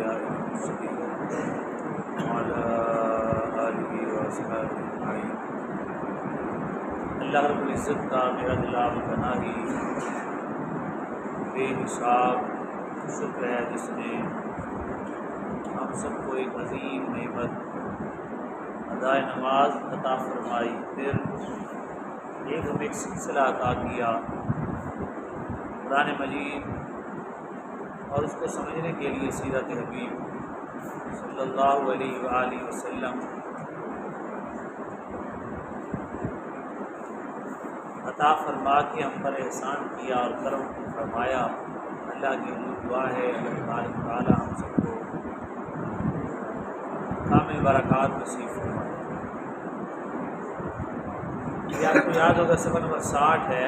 الأنبياء والمرسلين وعلى آله وأصحابه أجمعين۔ اللہ رب العزت کا بحد لامتناہی بے حساب شکر ہے جس نے ہم سب کو ایک عظیم نعمت ادائے نماز عطا فرمائی، پھر ہمیں ایک سلسلہ عطا کیا قرآن مجید اور اس کو سمجھنے کے لیے سیرت حبیب صلی اللہ علیہ وآلہ وسلم عطا فرما کے ہم پر احسان کیا اور کرم فرمایا۔ اللہ کی دعا ہے اللہ تبارک تعالی ہم سب کو کامل برکات نصیب فرمائے۔ یہ آپ کو یاد ہوگا صفحہ نمبر 60 ہے۔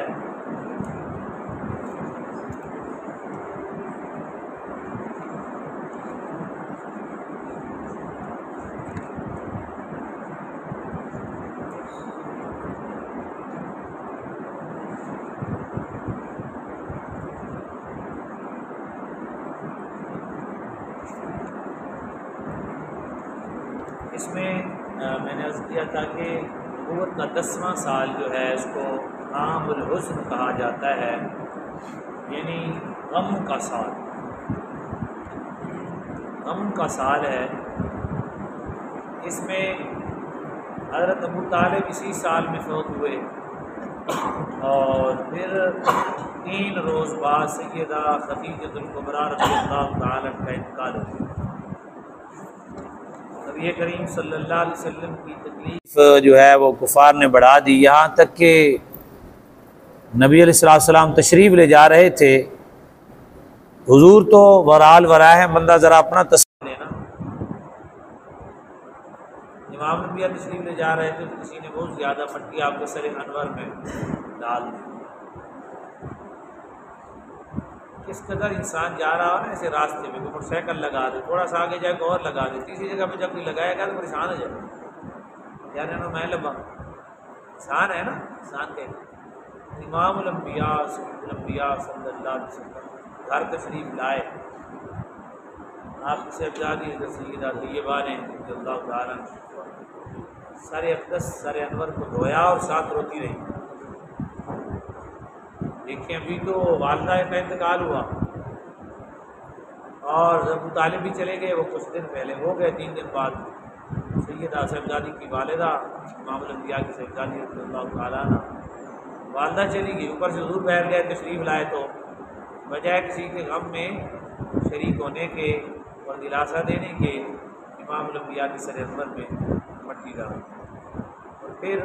اس میں میں نے عرض کیا تھا کہ نبوت کا 10واں سال جو ہے اس کو عام الحزن کہا جاتا ہے، یعنی غم کا سال، غم کا سال ہے۔ اس میں حضرت ابو طالب اسی سال میں فوت ہوئے اور پھر 3 روز بعد سیدہ خدیجہ الکبریٰ رضی اللہ تعالیٰ کا انتقال ہو گیا۔ نبی کریم صلی اللہ علیہ وسلم کی تکلیف جو ہے وہ کفار نے بڑھا دی، یہاں تک کہ نبی علیہ السلام تشریف لے جا رہے تھے، حضور تو ورال ورائے ہیں، بندہ ذرا اپنا تصور لینا، امام انبیاء تشریف لے جا رہے تھے تو کسی نے بہت زیادہ مٹی آپ کے سر انور میں ڈال دی۔ کس قدر انسان جا رہا ہو نا ایسے راستے میں، کوئی موٹر سائیکل لگا دے، تھوڑا سا آگے جائے گا اور لگا دے، تیسری جگہ پہ جب کوئی لگائے گا تو پریشان ہو جائے گا، یار میں لبا انسان ہے نا، انسان کے امام الانبیاء صلی اللہ علیہ وسلم گھر تشریف لائے، آپ کی صاحبزادی سیدہ طیبہ نے رضی اللہ تعالیٰ سر اقدس سر انور کو دھویا اور ساتھ روتی رہی۔ دیکھیں ابھی تو والدہ کا انتقال ہوا اور ابو طالب بھی چلے گئے، وہ کچھ دن پہلے ہو گئے، 3 دن بعد سیدہ صاحبزادی کی والدہ امام الانبیاء کی صاحبزادی رضی اللہ تعالیٰ عنہ والدہ چلی گئی، اوپر سے حضور بیٹھ گئے تشریف لائے، تو بجائے کسی کے غم میں شریک ہونے کے اور دلاسا دینے کے امام الانبیاء کے سر انور میں مٹی ڈال، اور پھر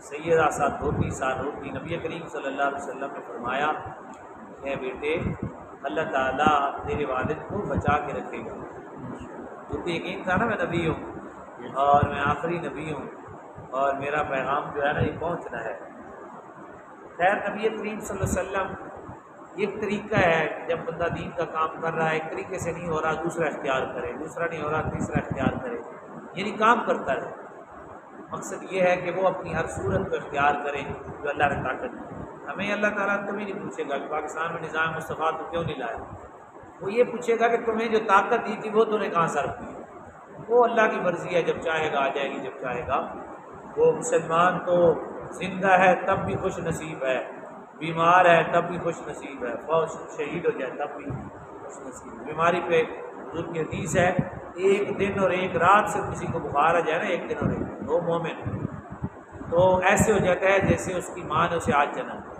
سیدہ ساتھ روتی نبی کریم صلی اللہ علیہ وسلم نے فرمایا اے بیٹے اللہ تعالیٰ تیرے والد کو بچا کے رکھے گا، کیونکہ یقین تھا نا میں نبی ہوں اور میں آخری نبی ہوں اور میرا پیغام جو ہے نا یہ پہنچنا ہے۔ خیر نبی کریم صلی اللہ علیہ وسلم ایک طریقہ ہے کہ جب بندہ دین کا کام کر رہا ہے ایک طریقے سے نہیں ہو رہا دوسرا اختیار کرے، دوسرا نہیں ہو رہا تیسرا اختیار کرے، یعنی کام کرتا رہے۔ مقصد یہ ہے کہ وہ اپنی ہر صورت کو اختیار کرے جو اللہ نے طاقت دی۔ ہمیں اللہ تعالیٰ کبھی نہیں پوچھے گا کہ پاکستان میں نظام مصطفیٰ تو کیوں نہیں لایا، وہ یہ پوچھے گا کہ تمہیں جو طاقت دی تھی وہ تم نے کہاں صرف کی۔ وہ اللہ کی مرضی ہے، جب چاہے گا آ جائے گی، جب چاہے گا۔ وہ مسلمان تو زندہ ہے تب بھی خوش نصیب ہے، بیمار ہے تب بھی خوش نصیب ہے، فوج شہید ہو جائے تب بھی خوش نصیب ہے۔ بیماری پہ حضور کی حدیث ہے ایک دن اور ایک رات سے کسی کو بخار آ جائے نا، ایک دن اور ایک دن، وہ مومن تو ایسے ہو جاتا ہے جیسے اس کی ماں نے اسے آج جنم دیا۔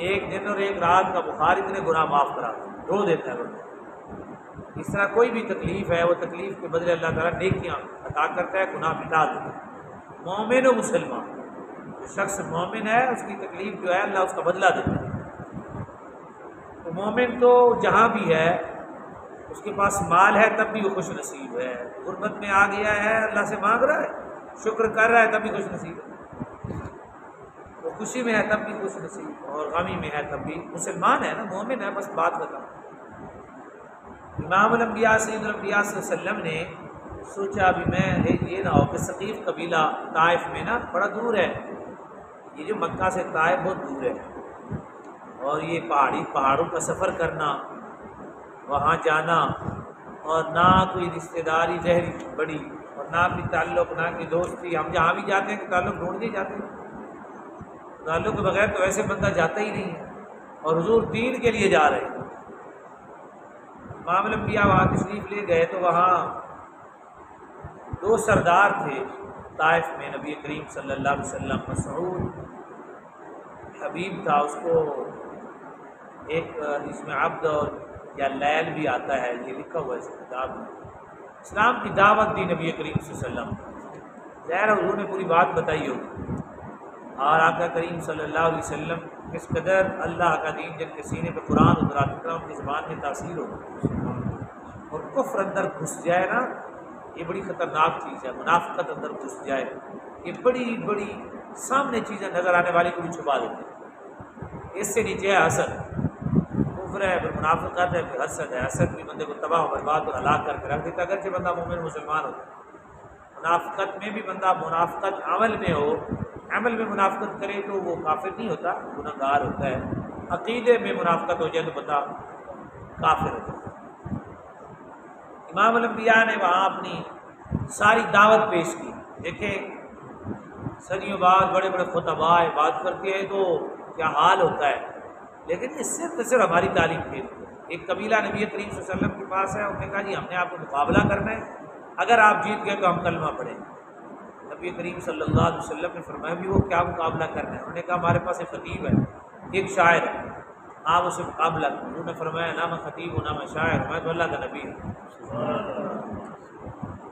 ایک دن اور ایک رات کا بخار اتنے گناہ معاف کرا رو دیتا ہے بندہ۔ اس طرح کوئی بھی تکلیف ہے وہ تکلیف کے بدلے اللہ تعالیٰ نیکیاں عطا کرتا ہے، گناہ مٹا دیتا ہے۔ مومن و مسلمان، جو شخص مومن ہے اس کی تکلیف جو ہے اللہ اس کا بدلہ دیتا ہے۔ تو مومن تو جہاں بھی ہے اس کے پاس مال ہے تب بھی وہ خوش نصیب ہے، غربت میں آ گیا ہے اللہ سے مانگ رہا ہے، شکر کر رہا ہے تب بھی خوش نصیب ہے، وہ خوشی میں ہے تب بھی خوش نصیب اور غمی میں ہے تب بھی مسلمان ہے نا، مومن ہے، بس بات ختم۔ امام الانبیاء سید الانبیاء صلی اللہ علیہ وسلم نے سوچا ابھی میں یہ نہ ہو کہ ثقیف قبیلہ طائف میں نا بڑا دور ہے، یہ جو مکہ سے طائف بہت دور ہے، اور یہ پہاڑوں کا سفر کرنا وہاں جانا، اور نہ کوئی رشتہ داری ظاہری بڑی، اور نہ کوئی تعلق، نہ کوئی دوستی۔ ہم جہاں بھی جاتے ہیں تو تعلق ڈھونڈ کے جاتے ہیں، تعلق کے بغیر تو ایسے بندہ جاتا ہی نہیں ہے، اور حضور دین کے لیے جا رہے ہیں۔ امام الانبیاء وہاں تشریف لے گئے تو وہاں دو سردار تھے طائف میں، نبی کریم صلی اللہ علیہ وسلم، مسعود حبیب تھا، اس کو ایک اس میں عبد اور یا لیل بھی آتا ہے، یہ لکھا ہوا ہے اس کتاب میں۔ اسلام کی دعوت دی نبی کریم صلی اللہ علیہ وسلم، ظاہر حضور نے پوری بات بتائی ہوگی، اور آقا کریم صلی اللہ علیہ وسلم کس قدر اللہ کا دین جن کے سینے پہ قرآن اترا اترا ان کی زبان میں تاثیر ہو، اور کفر اندر گھس جائے نا، یہ بڑی خطرناک چیز ہے۔ منافقت اندر گھس جائے، یہ بڑی بڑی سامنے چیزیں نظر آنے والی کو بھی چھپا دیتے ہیں۔ اس سے نیچے ہے حسد، کفر ہے، پھر منافقت ہے، پھر حسد ہے۔ حسد بھی بندے کو تباہ و برباد اور ہلاک کر کے رکھ دیتا ہے، اگرچہ بندہ مومن مسلمان ہوتا ہے۔ منافقت میں بھی بندہ منافقت عمل میں ہو، عمل میں منافقت کرے تو وہ کافر نہیں ہوتا، گناہ گار ہوتا ہے۔ عقیدے میں منافقت ہو جائے تو بندہ کافر ہوتا ہے۔ امام الانبیاء نے وہاں اپنی ساری دعوت پیش کی۔ دیکھیں صدیوں بعد بڑے بڑے خطباء بات کرتے ہیں تو کیا حال ہوتا ہے، لیکن یہ صرف ہماری تعلیم تھی۔ ایک قبیلہ نبی کریم صلی اللہ علیہ وسلم کے پاس ہے، انہوں نے کہا جی ہم نے آپ کو مقابلہ کرنا ہے، اگر آپ جیت گئے تو ہم کلمہ پڑھیں۔ نبی کریم صلی اللہ علیہ وسلم نے فرمایا بھی وہ کیا مقابلہ کرنا ہے؟ انہوں نے کہا ہمارے پاس ایک خطیب ہے، ایک شاعر ہے، آپ اسے مقابلہ کریں۔ انہوں نے فرمایا نہ میں خطیب ہوں نہ میں شاعر ہوں، میں تو اللہ کا نبی ہوں۔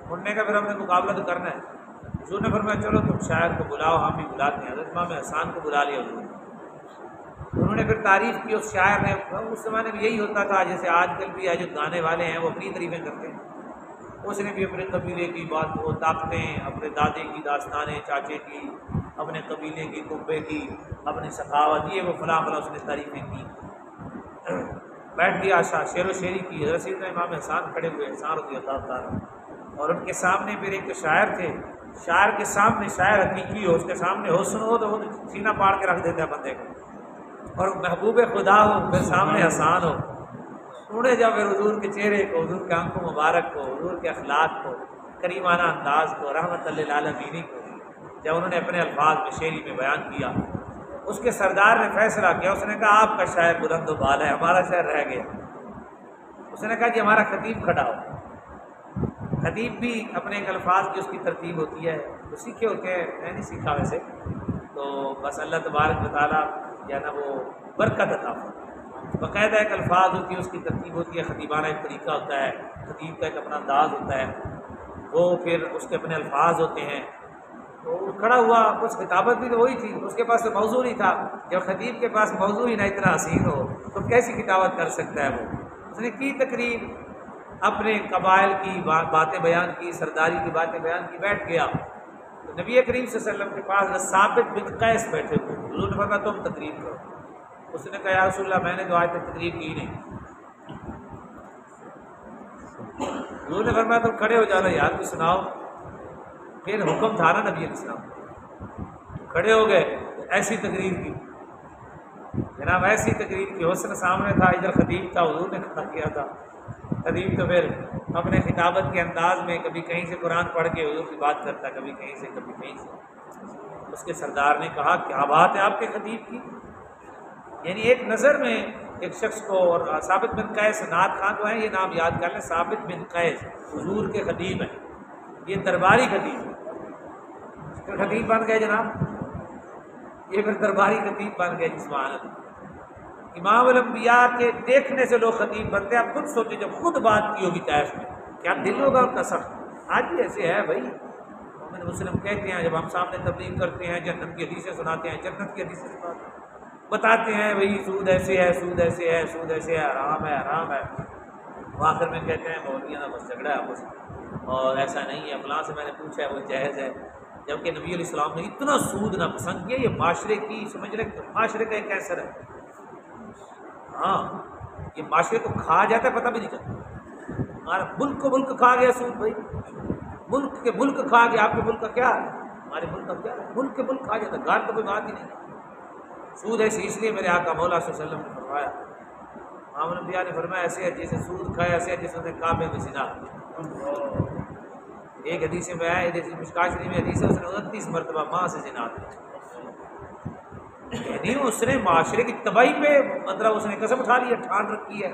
انہوں نے کہا پھر ہم نے مقابلہ تو کرنا ہے۔ حضور نے فرمایا چلو تم شاعر کو بلاؤ، ہم بھی بلاتے ہیں۔ حضرت امام حسان کو بلا لیا حضور نے، انہوں نے پھر تعریف کی اس شاعر نے۔ اس زمانے میں یہی ہوتا تھا جیسے آج کل بھی ہے، جو گانے والے ہیں وہ اپنی تعریفیں کرتے ہیں، اس نے بھی اپنے قبیلے کی بات کو طاقتیں، اپنے دادے کی داستانیں، چاچے کی، اپنے قبیلے کی، کنبے کی، اپنی سخاوت، یہ وہ فلاں فلاں اس نے تعریفیں کی۔ بیٹھ گیا شعر و شاعری کی۔ حضرت سیدنا امام حسان کھڑے ہوئے، حسان رضی اللہ تعالیٰ، اور ان کے سامنے پھر ایک شاعر تھے، شاعر کے سامنے شاعر حقیقی ہو، اس کے سامنے حسن ہو تو وہ سینہ پاڑ کے رکھ دیتا ہے بندے کو، اور محبوب خدا ہو پھر سامنے حسان ہو۔ انہوں نے جب پھر حضور کے چہرے کو، حضور کے آنکھوں مبارک کو، حضور کے اخلاق کو، کریمانہ انداز کو، رحمت للعالمین کو جب انہوں نے اپنے الفاظ میں شعری میں بیان کیا، اس کے سردار نے فیصلہ کیا، اس نے کہا آپ کا شاعر بلند و بالا ہے، ہمارا شاعر رہ گیا۔ اس نے کہا کہ ہمارا خطیب کھڑا ہو۔ خطیب بھی اپنے ایک الفاظ کی اس کی ترتیب ہوتی ہے، تو سیکھے ہوتے ہیں، میں نہیں سیکھا ویسے، تو بس اللہ تبارک و تعالیٰ یا نا وہ برکت عطا فرمائے۔ باقاعدہ ایک الفاظ ہوتی ہے، اس کی ترتیب ہوتی ہے، خطیبانہ ایک طریقہ ہوتا ہے، خطیب کا ایک اپنا انداز ہوتا ہے، وہ پھر اس کے اپنے الفاظ ہوتے ہیں۔ تو وہ کھڑا ہوا، کچھ خطابت بھی تو وہی تھی، اس کے پاس تو موضوع نہیں تھا۔ جب خطیب کے پاس موضوع ہی نہ اتنا حسین ہو تو کیسی خطابت کر سکتا ہے وہ؟ اس نے کی تقریر، اپنے قبائل کی باتیں بیان کی، سرداری کی باتیں بیان کی، بیٹھ گیا۔ تو نبی کریم صلی اللہ علیہ وسلم کے پاس ثابت بن قیس بیٹھے ہوئے، حضور نے فرمایا تم تقریر کرو۔ اس نے کہا یا رسول اللہ میں نے تو آج تک تقریر کی نہیں۔ حضور نے فرمایا تم کھڑے ہو جانا یار، بھی سناؤ۔ پھر حکم تھا نا نبی علیہ السلام، کھڑے ہو گئے، ایسی تقریر کی جناب، ایسی تقریر کی، حسن سامنے تھا، ادھر خطیب تھا، حضور نے کھڑا کیا تھا۔ خطیب تو پھر اپنے خطابت کے انداز میں کبھی کہیں سے قرآن پڑھ کے حضور کی بات کرتا، کبھی کہیں سے کبھی کہیں سے۔ اس کے سردار نے کہا کیا بات ہے آپ کے خطیب کی، یعنی ایک نظر میں ایک شخص کو، اور ثابت بن قیس نعت خان جو ہیں یہ نام یاد کر لیں، ثابت بن قیس حضور کے خطیب ہیں، یہ درباری خطیب ہے، پھر خطیب بن گئے جناب، یہ پھر درباری خطیب بن گئے۔ سبحان اللہ، امام الانبیاء کے دیکھنے سے لوگ خطیب بنتے ہیں۔ آپ خود سوچیں جب خود بات کی ہوگی طائف میں کیا دل ہوگا ان کا سخت۔ آج بھی ایسے ہے بھائی، مومن مسلم کہتے ہیں جب ہم سامنے تبلیغ کرتے ہیں، جنت کی حدیثیں سناتے ہیں، جنت کی حدیثیں سناتے ہیں، بتاتے ہیں بھائی سود ایسے ہے، سود ایسے ہے، سود ایسے ہے، حرام ہے، حرام ہے، آخر میں کہتے ہیں مولویوں کا بس جھگڑا ہے آپس میں، اور ایسا نہیں ہے، فلاں سے میں نے پوچھا ہے وہ جائز ہے، جبکہ نبی علیہ السلام نے اتنا سود نہ پسند کیا۔ یہ معاشرے کی سمجھ رہے، معاشرے کا ایک کینسر ہے، ہاں یہ معاشرے کو کھا جاتا ہے، پتہ بھی نہیں چلتا۔ ہمارا ملک کو ملک کھا گیا سود بھائی، ملک کے ملک کھا گیا۔ آپ کے ملک کا کیا ہے؟ ہمارے ملک کا کیا ہے؟ ملک کے ملک کھا جاتا ہے، گار تو کوئی بات ہی نہیں۔ سود ایسے اس لیے میرے آقا مولا صلی اللہ علیہ وسلم نے فرمایا، امام الانبیاء نے فرمایا ایسے ہے جیسے سود کھایا، ایسے ہے جیسے نے کعبے میں زنا کیا۔ ایک حدیث میں آیا، حدیث مشکاۃ شریف میں حدیث ہے، اس نے 29 مرتبہ ماں سے زنا کیا، یعنی اس نے معاشرے کی تباہی پہ مطلب اس نے قسم اٹھا لی ہے، ٹھان رکھی ہے۔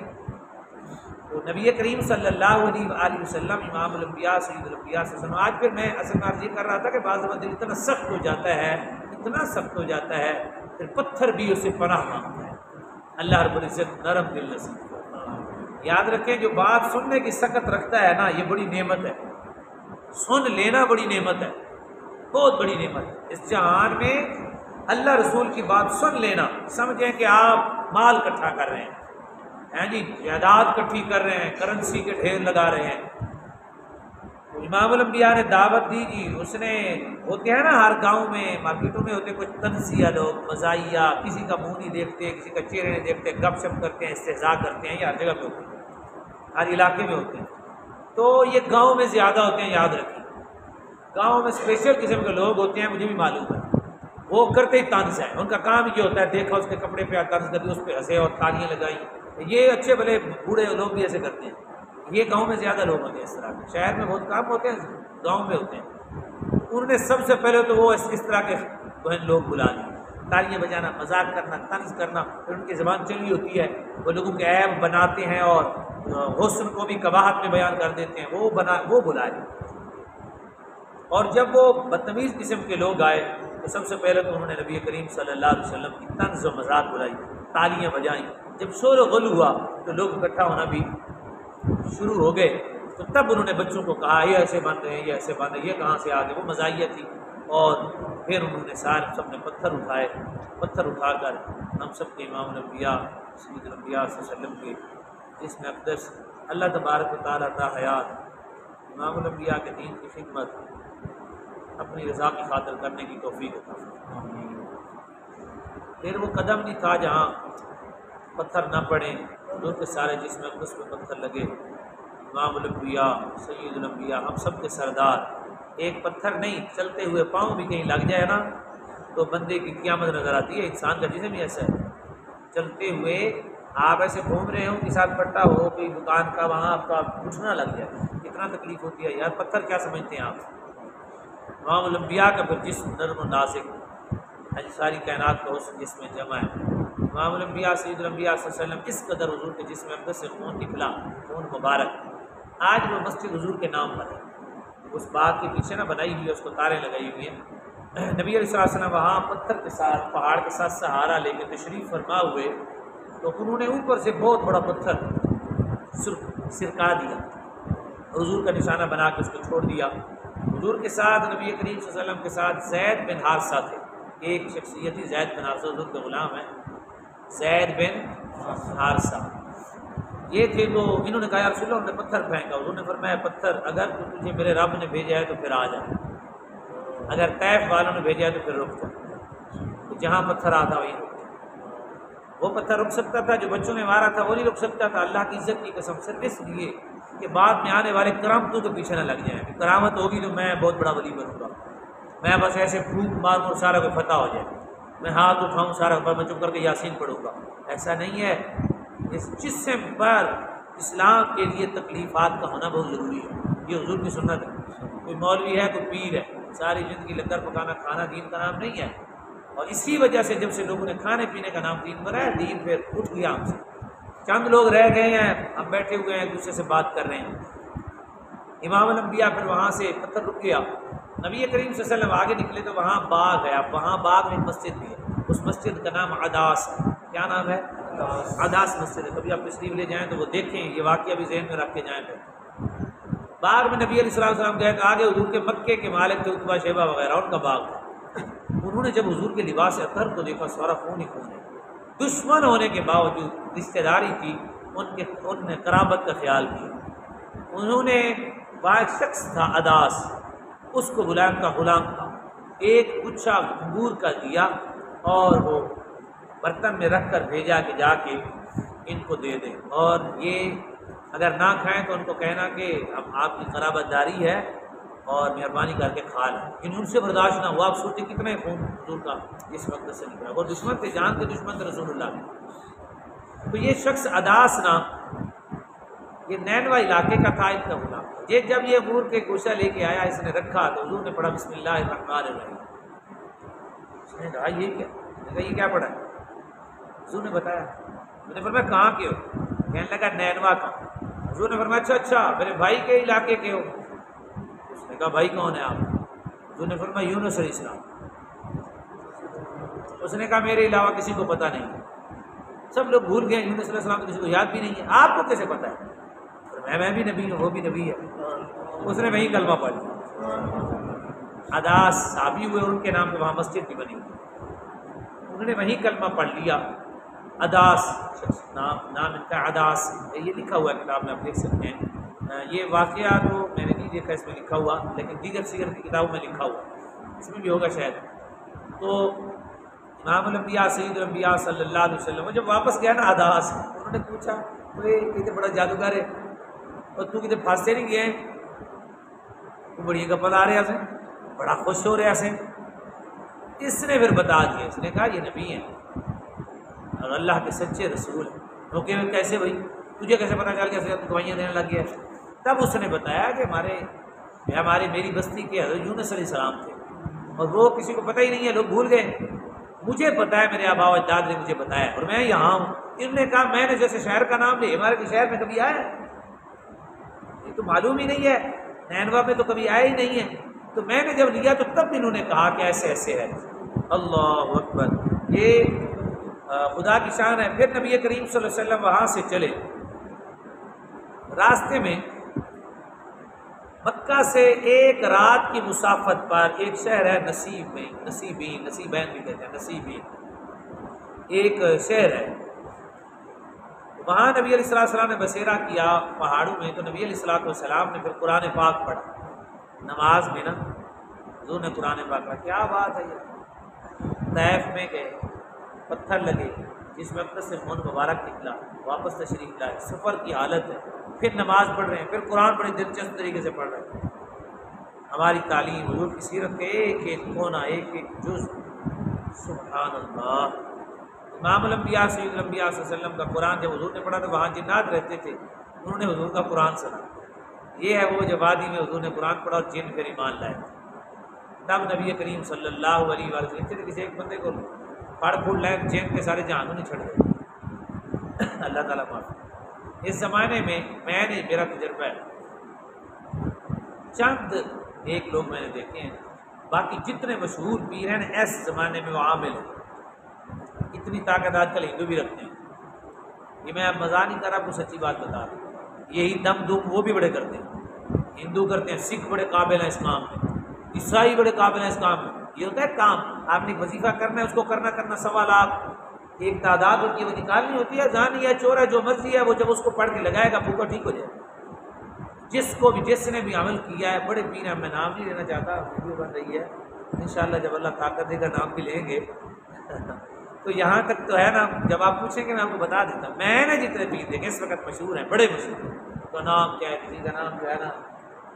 تو نبی کریم صلی اللہ علیہ وآلہ وسلم امام الانبیاء سید الانبیاء سے سنو۔ آج پھر میں اصل میں عرض یہ کر رہا تھا کہ بعض دفعہ دل اتنا سخت ہو جاتا ہے، اتنا سخت ہو جاتا ہے، پھر پتھر بھی اسے پناہ مانگتا ہے۔ اللہ رب العزت نرم دل نصیب کرتا ہے۔ یاد رکھیں جو بات سننے کی سکت رکھتا ہے نا، یہ بڑی نعمت ہے۔ سن لینا بڑی نعمت ہے، بہت بڑی نعمت ہے۔ اس جہان میں اللہ رسول کی بات سن لینا، سمجھیں کہ آپ مال اکٹھا کر رہے ہیں جی، جائیداد اکٹھی کر رہے ہیں، کرنسی کے ڈھیر لگا رہے ہیں۔ امام الانبیاء نے دعوت دی جی، اس نے ہوتے ہیں نا ہر گاؤں میں مارکیٹوں میں ہوتے کچھ تنزیہ لوگ، مزاحیہ، کسی کا منہ نہیں دیکھتے، کسی کا چہرے نہیں دیکھتے، گپ شپ کرتے ہیں، استہزاء کرتے ہیں، یہ ہر جگہ پہ ہوتے ہیں، ہر علاقے میں ہوتے ہیں۔ تو یہ گاؤں میں زیادہ ہوتے ہیں، یاد رکھیں گاؤں میں اسپیشل قسم کے لوگ ہوتے ہیں، مجھے بھی معلوم ہے، وہ کرتے ہی طنز ہے، ان کا کام یہ ہوتا ہے دیکھا اس کے کپڑے پہ طنز کر دی، اس پہ ہنسے اور تالیاں لگائی۔ یہ اچھے بھلے بوڑھے لوگ بھی ایسے کرتے ہیں، یہ گاؤں میں زیادہ لوگ ہوتے ہیں اس طرح کے، شہر میں بہت کام ہوتے ہیں، گاؤں میں ہوتے ہیں۔ انہوں نے سب سے پہلے تو وہ اس طرح کے بہن لوگ بلا لیے، تالیاں بجانا، مذاق کرنا، طنز کرنا، پھر ان کی زبان چلی ہوتی ہے، وہ لوگوں کے عیب بناتے ہیں اور حسن کو بھی قباحت میں بیان کر دیتے ہیں، وہ بلائے۔ اور جب وہ بدتمیز قسم کے لوگ آئے تو سب سے پہلے تو انہوں نے نبی کریم صلی اللہ علیہ وسلم کی طنز و مذاق بلائی، تالیاں بجائیں۔ جب شور و غل ہوا تو لوگ اکٹھا ہونا بھی شروع ہو گئے، تو تب انہوں نے بچوں کو کہا یہ ایسے بن رہے ہیں، یہ ایسے بن رہے ہیں، یہ کہاں سے آ گئے، وہ مزاحیہ تھی۔ اور پھر انہوں نے سب نے پتھر اٹھائے، پتھر اٹھا کر ہم سب کے امام الانبیاء سید الانبیاء صلی اللہ علیہ وسلم کے جس میں اقدس اللہ تبارک و تعالیٰ تا حیات امام الانبیاء کے دین کی خدمت اپنی رضا کی خاطر کرنے کی توفیق عطا فرمائے۔ پھر وہ قدم نہیں تھا جہاں پتھر نہ پڑے، حضور کے سارے جسم اقدس میں پتھر لگے۔ امام الانبیاء سید الانبیاء ہم سب کے سردار، ایک پتھر نہیں، چلتے ہوئے پاؤں بھی کہیں لگ جائے نا تو بندے کی قیامت نظر آتی ہے۔ انسان کا جسم ہی ایسا ہے، چلتے ہوئے آپ ایسے گھوم رہے ہوں، کے ساتھ پٹا ہو کوئی دکان کا، وہاں آپ کا گھٹنا لگ جائے، کتنا تکلیف ہوتی ہے یار۔ پتھر کیا سمجھتے ہیں آپ؟ امام الانبیاء کا پھر جسم نرم و نازک، ساری کائنات کا حسن جس میں جمع ہے۔ امام الانبیاء سید الانبیاء صلی اللہ علیہ وسلم اس قدر حضور کے جسم اقدس سے خون نکلا، خون مبارک، آج وہ مسجد حضور کے نام پر ہے، اس بات کے پیچھے نہ بنائی ہوئی ہے، اس کو تاریں لگائی ہوئی ہیں۔ نبی علیہ الصلوۃ والسلام وہاں پتھر کے ساتھ، پہاڑ کے ساتھ سہارا لے کے تشریف فرما ہوئے تو انہوں نے اوپر سے بہت بڑا پتھر سرکا دیا، حضور کا نشانہ بنا کے اس کو چھوڑ دیا۔ حضور کے ساتھ نبی کریم صلی اللہ علیہ وسلم کے ساتھ زید بن حارثہ تھے، ایک شخصیت ہی زید بن حارثہ حضور کے غلام ہیں، زید بن حارثہ یہ تھے۔ تو انہوں نے کہا یا رسول اللہ، انہوں نے پتھر پھینکا، حضور نے فرمایا پتھر اگر تجھے میرے رب نے بھیجا ہے تو پھر آ جا، اگر طیف والوں نے بھیجا ہے تو پھر رک جا۔ تو جہاں پتھر آتا وہیں رک جا۔ وہ پتھر رک سکتا تھا، جو بچوں نے مارا تھا وہ نہیں رک سکتا تھا، اللہ کی عزت کی قسم، صرف اس لیے کہ بعد میں آنے والے کرامتوں کے پیچھے نہ لگ جائیں کہ کرامت ہوگی تو میں بہت بڑا ولی بنوں گا، میں بس ایسے پھونک ماروں سارا کوئی فتح ہو جائے، میں ہاتھ اٹھاؤں سارا میں چپ کر کے یاسین پڑھوں گا، ایسا نہیں ہے۔ اس جسم پر اسلام کے لیے تکلیفات کا ہونا بہت ضروری ہے، یہ حضور کی سنت ہے۔ کوئی مولوی ہے، کوئی پیر ہے، ساری زندگی لنگر پکانا کھانا دین کا نام نہیں ہے، اور اسی وجہ سے جب سے لوگوں نے کھانے پینے کا نام دین بنایا، دین پھر اٹھ گیا ہم سے، چند لوگ رہ گئے ہیں، ہم بیٹھے ہوئے ہیں ایک دوسرے سے بات کر رہے ہیں۔ امام الانبیاء پھر وہاں سے پتھر رک گیا، نبی کریم صلی اللہ علیہ وسلم آگے نکلے تو وہاں باغ ہے، اب وہاں باغ میں مسجد بھی ہے، اس مسجد کا نام عداس ہے۔ کیا نام ہے؟ عداس مسجد ہے، کبھی آپ تشریف لے جائیں تو وہ دیکھیں، یہ واقعہ بھی ذہن میں رکھ کے جائیں۔ پھر باغ میں نبی علیہ الصلوۃ والسلام گئے تو آگے حضور کے مکے کے مالک تھے عتبہ شیبہ وغیرہ، ان کا باغ تھا۔ انہوں نے جب حضور کے لباس اطہر کو دیکھا، سارا خون ہی خون ہے، دشمن ہونے کے باوجود رشتہ داری تھی، ان نے قرابت کا خیال کیا۔ انہوں نے واحد شخص تھا عداس، اس کو غلام کا غلام تھا، ایک گچھا انگور کا دیا اور وہ برتن میں رکھ کر بھیجا کہ جا کے ان کو دے دیں، اور یہ اگر نہ کھائیں تو ان کو کہنا کہ اب آپ کی قرابت داری ہے اور مہربانی کر کے کھا لیں۔ ان سے برداشت نہ ہوا، آپ سوچیں کتنے خون حضور کا اس وقت سے نکلا، اور دشمن تھے، جان کے دشمن تھے رسول اللہ کے۔ تو یہ شخص عداس نام یہ نینوا علاقے کا تھا، اتنا غلام تھا۔ یہ جب یہ انگور کے گوشہ لے کے آیا، اس نے رکھا تو حضور نے پڑھا بسم اللہ الرحمن الرحیم۔ اس نے کہا یہ کیا؟ نے کہا یہ کیا پڑھا ہے؟ حضور نے بتایا۔ میں نے فرمایا کہاں کے ہو؟ کہنے لگا نینوا کا۔ حضور نے فرمایا اچھا میرے بھائی کے علاقے کے ہو؟ اس نے کہا بھائی کون ہے آپ؟ حضور نے فرمایا یونس علیہ السلام۔ اس نے کہا میرے علاوہ کسی کو پتہ نہیں ہے، سب لوگ بھول گئے، یونس علیہ السلام تو کسی کو یاد بھی نہیں ہے، آپ کو کیسے پتہ ہے؟ میں بھی نبی ہوں، وہ بھی نبی ہے۔ اس نے وہیں کلمہ پڑھ لیا۔ عداس صحابی ہوئے، ان کے نام پہ وہاں مسجد بھی بنی ہوئی، انہوں نے وہیں کلمہ پڑھ لیا۔ عداس نام ان کا عداس، یہ لکھا ہوا ہے کتاب میں، آپ دیکھ سکتے ہیں۔ یہ واقعہ تو میں نے نہیں دیکھا اس میں لکھا ہوا، لیکن دیگر سیر کی کتابوں میں لکھا ہوا، اس میں بھی ہوگا شاید۔ تو امام الانبیاء سید الانبیاء صلی اللہ علیہ وسلم وہ جب واپس گیا نا عداس، انہوں نے پوچھا یہ بڑا جادوگر ہے اور تو کتنے پھانسے نہیں گئے، تو بڑی گپل آ رہے ہیں، بڑا خوش ہو رہے ہیں۔ اس نے پھر بتا دیا، اس نے کہا یہ نبی ہیں اور اللہ کے سچے رسول ہیں۔ تو کہ کیسے بھائی تجھے کیسے پتا چل گیا؟ تو گواہیاں دینے لگ گیا۔ تب اس نے بتایا کہ میری بستی کے حضرت یونس علیہ السلام تھے اور وہ کسی کو پتہ ہی نہیں ہے، لوگ بھول گئے، مجھے پتا ہے، میرے آبا و اجداد نے مجھے بتایا اور میں یہاں ہوں۔ انہوں نے کہا میں نے جیسے شہر کا نام لیا، ہمارے شہر میں کبھی آیا یہ تو معلوم ہی نہیں ہے، نینوا میں تو کبھی آیا ہی نہیں ہے، تو میں نے جب لیا تو تب انہوں نے کہا کہ ایسے ایسے ہے۔ اللہ اکبر، یہ خدا کی شان ہے۔ پھر نبی کریم صلی اللہ علیہ وسلم وہاں سے چلے، راستے میں مکہ سے ایک رات کی مسافت پر ایک شہر ہے نصیبین بھی کہتے ہیں، نصیبین ایک شہر ہے، وہاں نبی علیہ السلام نے بسیرا کیا پہاڑوں میں۔ تو نبی علیہ السلام نے پھر قرآن پاک پڑھا نماز میں نا، حضور نے قرآن پاک پڑھا۔ کیا بات ہے، یہ طائف میں گئے، پتھر لگے جس میں اپنے سے خون مبارک نکلا، واپس تشریف لائے، سفر کی حالت ہے، پھر نماز پڑھ رہے ہیں، پھر قرآن بڑے دلچسپ طریقے سے پڑھ رہے ہیں۔ ہماری تعلیم حضور کی سیرت کے ایک ایک کونا، ایک ایک جز، سبحان اللہ۔ امام الانبیاء سید الانبیاء صلی اللہ علیہ وسلم کا قرآن جب حضور نے پڑھا تو وہاں جنات رہتے تھے، انہوں نے حضور کا قرآن سنا۔ یہ ہے وہ جب وادی میں حضور نے قرآن پڑھا اور جن پھر ایمان لائے، تب نبی کریم صلی اللہ علیہ وسلم کسی ایک بندے کو پڑھ پھوڑ لائے، جن کے سارے جہانوں نے چھڑ گئے۔ اللہ تعالیٰ معاف۔ اس زمانے میں نے میرا تجربہ ہے، چند ایک لوگ میں نے دیکھے ہیں، باقی جتنے مشہور پیر ہیں اس زمانے میں وہ عامل ہیں۔ اتنی طاقت آج کل ہندو بھی رکھتے ہیں، یہ میں اب مزاح نہیں کر رہا، کچھ سچی بات بتا رہا ہوں۔ یہی دم دم وہ بھی بڑے کرتے ہیں، ہندو کرتے ہیں، سکھ بڑے قابل ہیں اس کام میں، عیسائی بڑے قابل ہیں اس کام میں۔ یہ ہوتا ہے کام، آپ نے وظیفہ کرنا ہے، اس کو کرنا 1.25 لاکھ ایک تعداد ہوتی ہے، وہ نکالنی ہوتی ہے، جہاں نہیں ہے چور ہے جو مرضی ہے، وہ جب اس کو پڑھ کے لگائے گا پھوکا ٹھیک ہو جائے۔ جس نے بھی عمل کیا ہے، بڑے پیر ہیں، میں نام نہیں لینا چاہتا، ویڈیو بن رہی ہے، انشاءاللہ جب اللہ طاقت دے گا نام بھی لیں گے۔ تو یہاں تک تو ہے نا، جب آپ پوچھیں گے میں آپ کو بتا دیتا ہوں، میں نے جتنے پیر دیکھے اس وقت مشہور ہیں، بڑے مشہور ہیں، تو نام کیا ہے، کسی کا نام جو ہے نا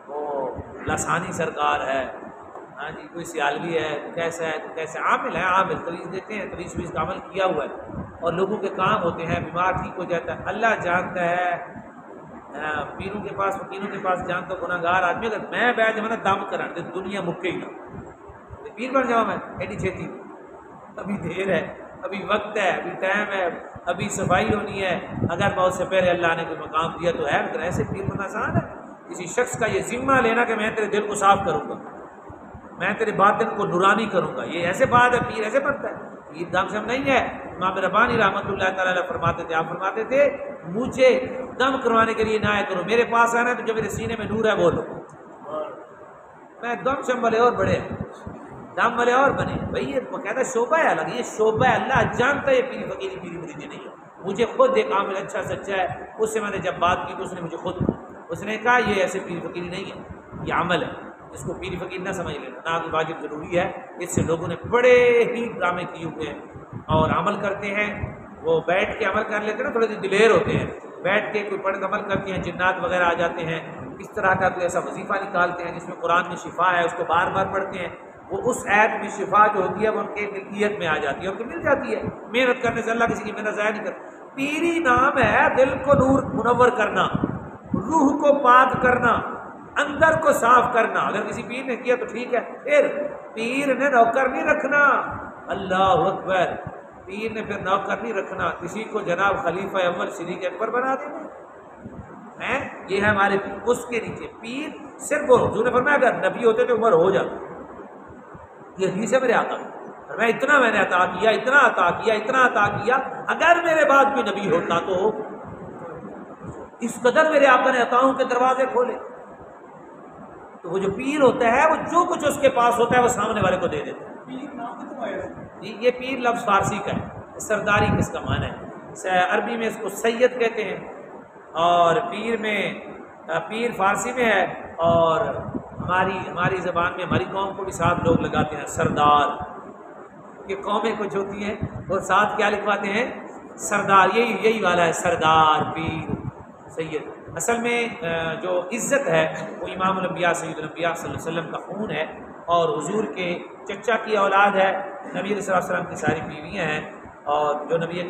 وہ لسانی سرکار ہے، ہاں جی، کوئی سیالوی ہے، کیسا ہے، کیسے عامل ہے، عامل تویز دیتے ہیں، تویز کا عمل کیا ہوا ہے اور لوگوں کے کام ہوتے ہیں، بیمار ٹھیک ہو جاتا ہے، اللہ جانتا ہے۔ پیروں کے پاس فقیروں کے پاس جانتا گناہ گار آدمی اگر میں بیٹھ جاؤں نا دم کرن تو دنیا مکے ہی نہ، پیر بن جاؤں میں ایڈی چھیتی، ابھی دیر ہے، ابھی وقت ہے، ابھی ٹائم ہے، ابھی صفائی ہونی ہے، اگر بہت سے پہلے اللہ نے کوئی مقام دیا تو ہے، مگر ایسے پیر بننا آسان ہے؟ کسی شخص کا یہ ذمہ لینا کہ میں تیرے دل کو صاف کروں گا، میں تیرے باطن کو نورانی کروں گا، یہ ایسے بات ہے؟ پیر ایسے بنتا ہے؟ یہ دم شم نہیں ہے۔ امام ربانی رحمۃ اللہ تعالیٰ علیہ فرماتے تھے، آپ فرماتے تھے مجھے دم کروانے کے لیے نہ آیا کرو، میرے پاس آنا ہے تو جو میرے سینے میں نور ہے وہ لو، میں دم شم والے اور بڑے دم والے اور بنے بھائی، یہ باقاعدہ شعبہ ہے الگ، یہ شعبہ ہے، اللہ جانتا ہے یہ پیری فقیری پیری مریدی نہیں ہے۔ مجھے خود ایک عامل اچھا سچا ہے، اس سے میں نے جب بات کی تو اس نے مجھے خود اس نے کہا یہ ایسے پیری فقیری نہیں ہے، یہ عمل ہے، اس کو پیری فقیر نہ سمجھ لینا، نہ واجب ضروری ہے۔ اس سے لوگوں نے بڑے ہی ڈرامے کیے ہوئے ہیں اور عمل کرتے ہیں، وہ بیٹھ کے عمل کر لیتے ہیں نا، تھوڑے سے دلیر ہوتے ہیں، بیٹھ کے کوئی پڑھ عمل کرتے ہیں، جنات وغیرہ آ جاتے ہیں، اس طرح کا کوئی ایسا وظیفہ نکالتے ہیں جس میں قرآن میں شفا ہے، اس کو بار بار پڑھتے ہیں، وہ اس آیت میں شفا جو ہوتی ہے وہ ان کے ملکیت میں آ جاتی ہے، ان کو مل جاتی ہے، محنت کرنے سے اللہ کسی کی محنت ضائع نہیں کرتا۔ پیری نام ہے دل کو نور منور کرنا، روح کو پاک کرنا، اندر کو صاف کرنا۔ اگر کسی پیر نے کیا تو ٹھیک ہے، پھر پیر نے نوکر نہیں رکھنا۔ اللہ اکبر، پیر نے پھر نوکر نہیں رکھنا، کسی کو جناب خلیفہ اول شریک اکبر بنا دینا ہے۔ یہ ہے ہمارے پیر، اس کے نیچے پیر صرف وہ حضور نے فرمایا اگر نبی ہوتے تو عمر ہو جاتا۔ یہ حدیث ہے میرے آقا، میں اتنا میں نے عطا کیا، اتنا عطا کیا، اتنا عطا کیا، اگر میرے بعد کوئی نبی ہوتا تو اس قدر میرے آقا نے عطاؤں کے دروازے کھولے۔ تو وہ جو پیر ہوتا ہے وہ جو کچھ اس کے پاس ہوتا ہے وہ سامنے والے کو دے دیتا ہے۔ پیر نام کتنا آیا؟ جی یہ پیر لفظ فارسی کا ہے، سرداری کس کا معنی ہے؟ عربی میں اس کو سید کہتے ہیں، اور پیر فارسی میں ہے، اور ہماری زبان میں ہماری قوم کو بھی ساتھ لوگ لگاتے ہیں سردار، کہ قومیں کچھ ہوتی ہیں وہ ساتھ کیا لکھواتے ہیں؟ سردار۔ یہی والا ہے سردار، پیر، سید۔ اصل میں جو عزت ہے وہ امام الانبیاء سید الانبیاء صلی اللہ علیہ وسلم کا خون ہے، اور حضور کے چچا کی اولاد ہے، نبی علیہ السلام کی ساری بیویاں ہیں، اور جو نبی